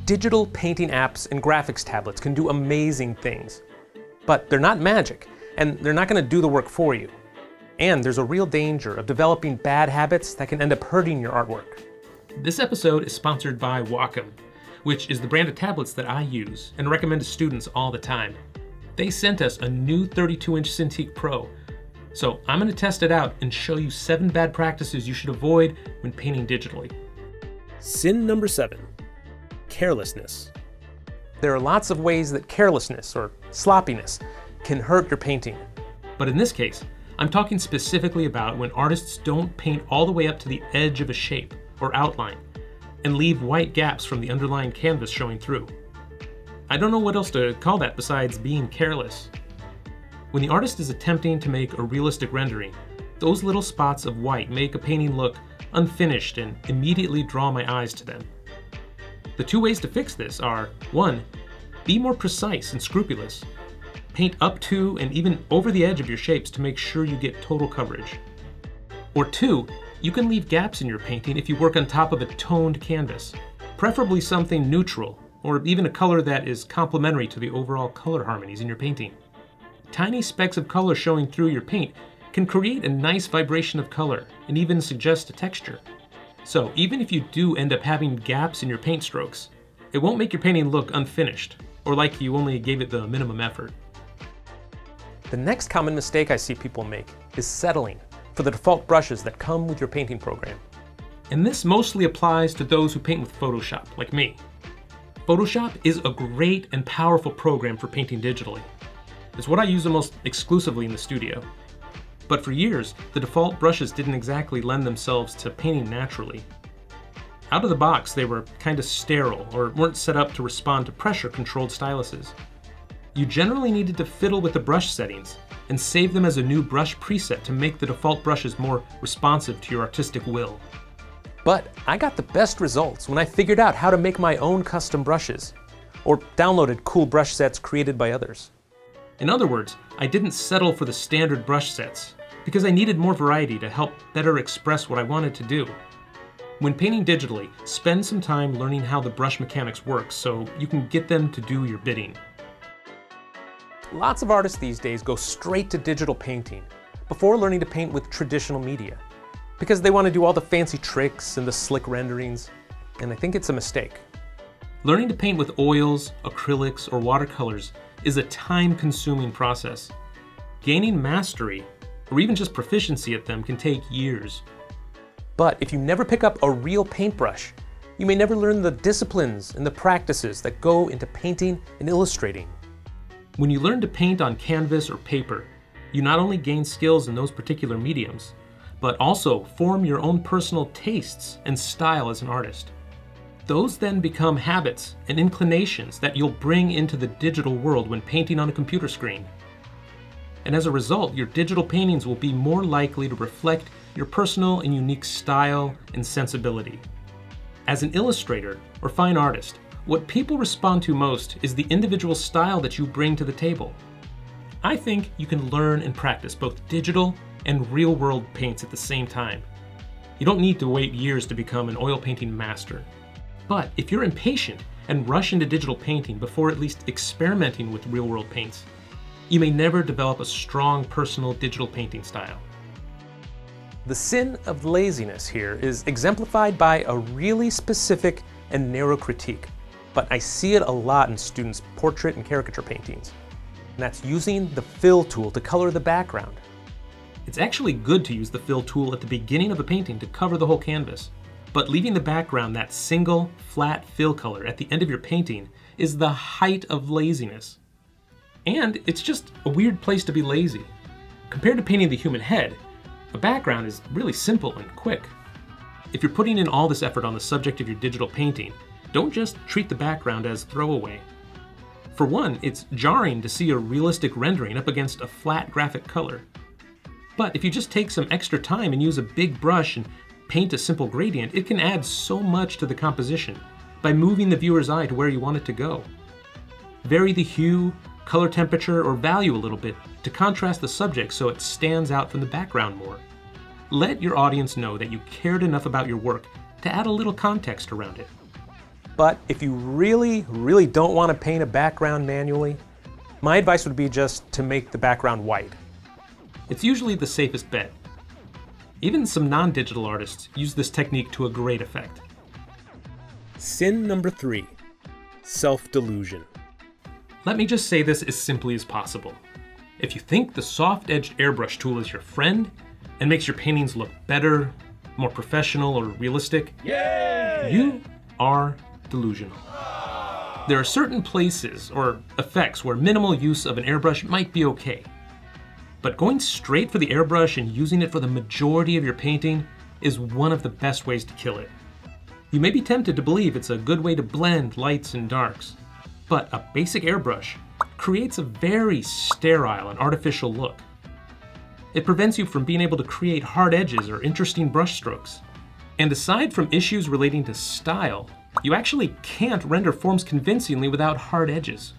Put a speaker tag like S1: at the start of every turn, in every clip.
S1: Digital painting apps and graphics tablets can do amazing things. But they're not magic, and they're not going to do the work for you. And there's a real danger of developing bad habits that can end up hurting your artwork.
S2: This episode is sponsored by Wacom, which is the brand of tablets that I use and recommend to students all the time. They sent us a new 32-inch Cintiq Pro. So I'm going to test it out and show you 7 bad practices you should avoid when painting digitally.
S3: Sin number 7, carelessness.
S1: There are lots of ways that carelessness or sloppiness can hurt your painting.
S2: But in this case, I'm talking specifically about when artists don't paint all the way up to the edge of a shape or outline and leave white gaps from the underlying canvas showing through. I don't know what else to call that besides being careless. When the artist is attempting to make a realistic rendering, those little spots of white make a painting look unfinished and immediately draw my eyes to them. The 2 ways to fix this are, 1, be more precise and scrupulous. Paint up to and even over the edge of your shapes to make sure you get total coverage. Or 2, you can leave gaps in your painting if you work on top of a toned canvas, preferably something neutral, or even a color that is complementary to the overall color harmonies in your painting. Tiny specks of color showing through your paint can create a nice vibration of color and even suggest a texture. So even if you do end up having gaps in your paint strokes, it won't make your painting look unfinished or like you only gave it the minimum effort.
S1: The next common mistake I see people make is settling for the default brushes that come with your painting program.
S2: And this mostly applies to those who paint with Photoshop, like me. Photoshop is a great and powerful program for painting digitally. It's what I use almost exclusively in the studio. But for years, the default brushes didn't exactly lend themselves to painting naturally. Out of the box, they were kind of sterile or weren't set up to respond to pressure-controlled styluses. You generally needed to fiddle with the brush settings and save them as a new brush preset to make the default brushes more responsive to your artistic will.
S1: But I got the best results when I figured out how to make my own custom brushes, or downloaded cool brush sets created by others.
S2: In other words, I didn't settle for the standard brush sets because I needed more variety to help better express what I wanted to do. When painting digitally, spend some time learning how the brush mechanics work so you can get them to do your bidding.
S1: Lots of artists these days go straight to digital painting before learning to paint with traditional media because they want to do all the fancy tricks and the slick renderings, and I think it's a mistake.
S2: Learning to paint with oils, acrylics, or watercolors is a time-consuming process. Gaining mastery, or even just proficiency at them, can take years.
S1: But if you never pick up a real paintbrush, you may never learn the disciplines and the practices that go into painting and illustrating.
S2: When you learn to paint on canvas or paper, you not only gain skills in those particular mediums, but also form your own personal tastes and style as an artist. Those then become habits and inclinations that you'll bring into the digital world when painting on a computer screen. And as a result, your digital paintings will be more likely to reflect your personal and unique style and sensibility. As an illustrator or fine artist, what people respond to most is the individual style that you bring to the table. I think you can learn and practice both digital and real-world paints at the same time. You don't need to wait years to become an oil painting master. But if you're impatient and rush into digital painting before at least experimenting with real-world paints, you may never develop a strong personal digital painting style.
S1: The sin of laziness here is exemplified by a really specific and narrow critique, but I see it a lot in students' portrait and caricature paintings. And that's using the fill tool to color the background.
S2: It's actually good to use the fill tool at the beginning of a painting to cover the whole canvas. But leaving the background that single, flat fill color at the end of your painting is the height of laziness. And it's just a weird place to be lazy. Compared to painting the human head, a background is really simple and quick. If you're putting in all this effort on the subject of your digital painting, don't just treat the background as throwaway. For one, it's jarring to see a realistic rendering up against a flat graphic color. But if you just take some extra time and use a big brush and paint a simple gradient, it can add so much to the composition by moving the viewer's eye to where you want it to go. Vary the hue, color temperature, or value a little bit to contrast the subject so it stands out from the background more. Let your audience know that you cared enough about your work to add a little context around it.
S1: But if you really don't want to paint a background manually, my advice would be just to make the background white.
S2: It's usually the safest bet. Even some non-digital artists use this technique to a great effect.
S3: Sin number 3, self-delusion.
S2: Let me just say this as simply as possible. If you think the soft-edged airbrush tool is your friend and makes your paintings look better, more professional, or realistic,
S3: Yay!
S2: You are delusional. There are certain places or effects where minimal use of an airbrush might be okay. But going straight for the airbrush and using it for the majority of your painting is one of the best ways to kill it. You may be tempted to believe it's a good way to blend lights and darks, but a basic airbrush creates a very sterile and artificial look. It prevents you from being able to create hard edges or interesting brush strokes. And aside from issues relating to style, you actually can't render forms convincingly without hard edges.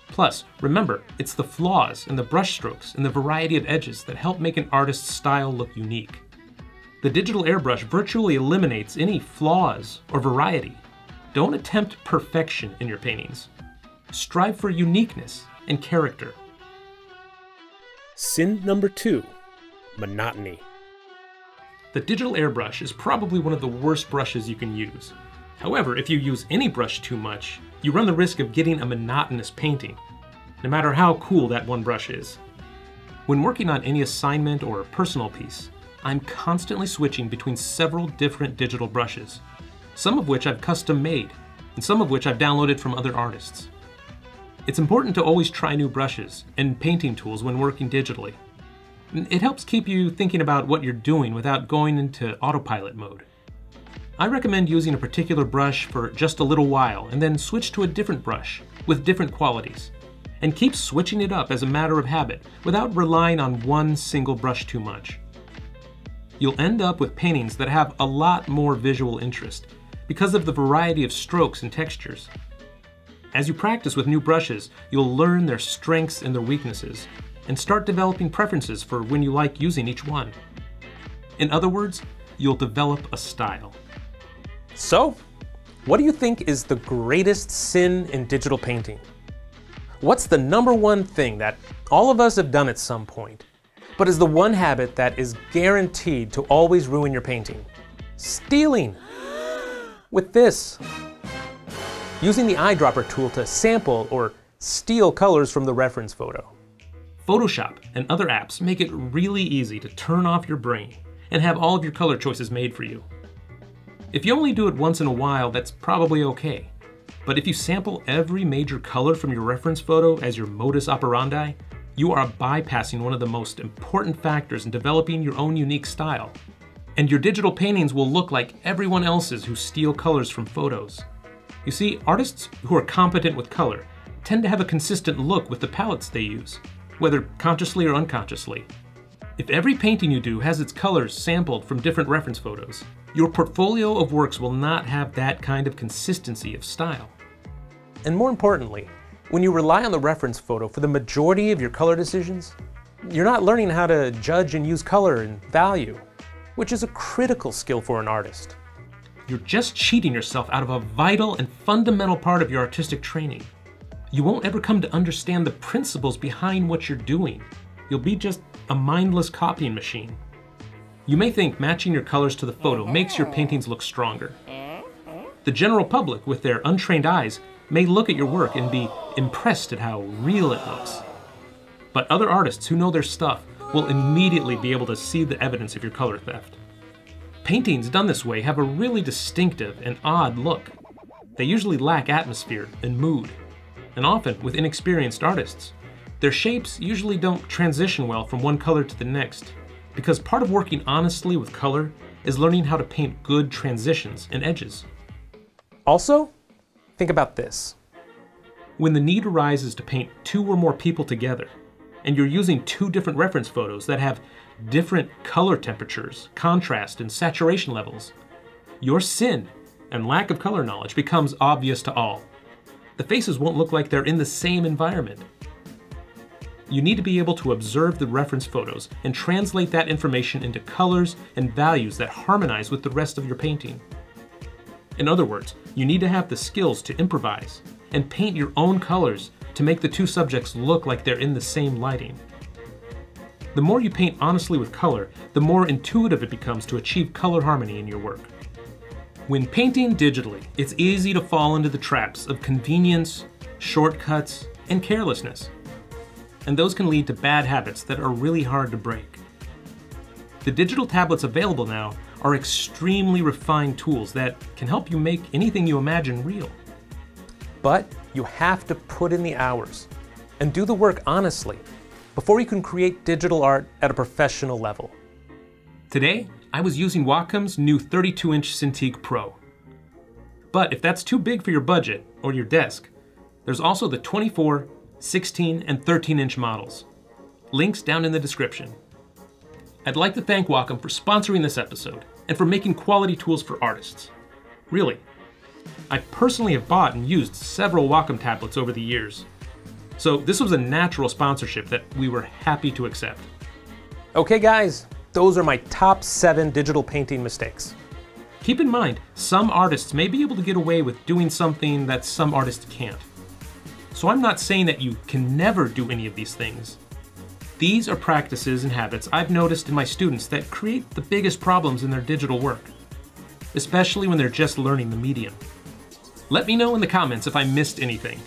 S2: Plus, remember, it's the flaws and the brush strokes and the variety of edges that help make an artist's style look unique. The digital airbrush virtually eliminates any flaws or variety. Don't attempt perfection in your paintings. Strive for uniqueness and character.
S3: Sin number 2, monotony.
S2: The digital airbrush is probably one of the worst brushes you can use. However, if you use any brush too much, you run the risk of getting a monotonous painting, no matter how cool that one brush is. When working on any assignment or personal piece, I'm constantly switching between several different digital brushes, some of which I've custom made, and some of which I've downloaded from other artists. It's important to always try new brushes and painting tools when working digitally. It helps keep you thinking about what you're doing without going into autopilot mode. I recommend using a particular brush for just a little while and then switch to a different brush with different qualities. And keep switching it up as a matter of habit without relying on one single brush too much. You'll end up with paintings that have a lot more visual interest because of the variety of strokes and textures. As you practice with new brushes, you'll learn their strengths and their weaknesses, and start developing preferences for when you like using each one. In other words, you'll develop a style.
S1: So, what do you think is the greatest sin in digital painting? What's the number one thing that all of us have done at some point, but is the one habit that is guaranteed to always ruin your painting? Stealing! With this. Using the eyedropper tool to sample or steal colors from the reference photo.
S2: Photoshop and other apps make it really easy to turn off your brain and have all of your color choices made for you. If you only do it once in a while, that's probably okay. But if you sample every major color from your reference photo as your modus operandi, you are bypassing one of the most important factors in developing your own unique style. And your digital paintings will look like everyone else's who steal colors from photos. You see, artists who are competent with color tend to have a consistent look with the palettes they use, whether consciously or unconsciously. If every painting you do has its colors sampled from different reference photos, your portfolio of works will not have that kind of consistency of style.
S1: And more importantly, when you rely on the reference photo for the majority of your color decisions, you're not learning how to judge and use color and value, which is a critical skill for an artist.
S2: You're just cheating yourself out of a vital and fundamental part of your artistic training. You won't ever come to understand the principles behind what you're doing. You'll be just a mindless copying machine. You may think matching your colors to the photo makes your paintings look stronger. The general public, with their untrained eyes, may look at your work and be impressed at how real it looks. But other artists who know their stuff will immediately be able to see the evidence of your color theft. Paintings done this way have a really distinctive and odd look. They usually lack atmosphere and mood, and often with inexperienced artists, their shapes usually don't transition well from one color to the next, because part of working honestly with color is learning how to paint good transitions and edges.
S1: Also, think about this.
S2: When the need arises to paint two or more people together, and you're using two different reference photos that have different color temperatures, contrast, and saturation levels, your sin and lack of color knowledge becomes obvious to all. The faces won't look like they're in the same environment. You need to be able to observe the reference photos and translate that information into colors and values that harmonize with the rest of your painting. In other words, you need to have the skills to improvise and paint your own colors to make the two subjects look like they're in the same lighting. The more you paint honestly with color, the more intuitive it becomes to achieve color harmony in your work. When painting digitally, it's easy to fall into the traps of convenience, shortcuts, and carelessness. And those can lead to bad habits that are really hard to break. The digital tablets available now are extremely refined tools that can help you make anything you imagine real.
S1: But you have to put in the hours and do the work honestly before you can create digital art at a professional level.
S2: Today, I was using Wacom's new 32-inch Cintiq Pro. But if that's too big for your budget or your desk, there's also the 24, 16, and 13-inch models. Links down in the description. I'd like to thank Wacom for sponsoring this episode and for making quality tools for artists. Really. I personally have bought and used several Wacom tablets over the years. So this was a natural sponsorship that we were happy to accept.
S1: Okay guys, those are my top 7 digital painting mistakes.
S2: Keep in mind, some artists may be able to get away with doing something that some artists can't. So I'm not saying that you can never do any of these things. These are practices and habits I've noticed in my students that create the biggest problems in their digital work, especially when they're just learning the medium. Let me know in the comments if I missed anything.